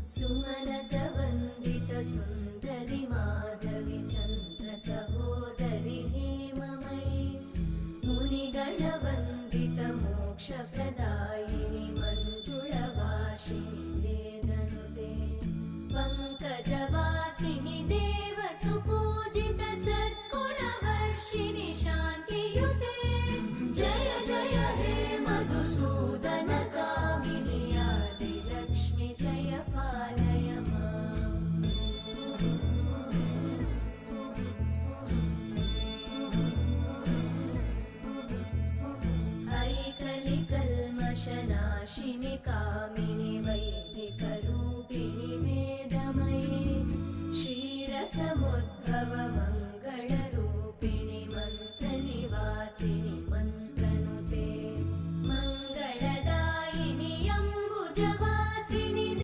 सुमनसवन्दित सुन्दरि माधवि चन्द्र सहोदरि हेममयि मुनिगणवन्दित मोक्षप्रदायिनि मञ्जुळभाषिणि वेदनुते पङ्कजवासिनि देवसुपूजित सद्गुणवर्षिणि शान्तियुते जय जय हे मधुसूदन कामिनि आदिलक्ष्मि जय पालय माम्। ऐकलिकल्मषनाशिनि कामिनि वैदिकरूपिणि वेदमये क्षीरसमुद्र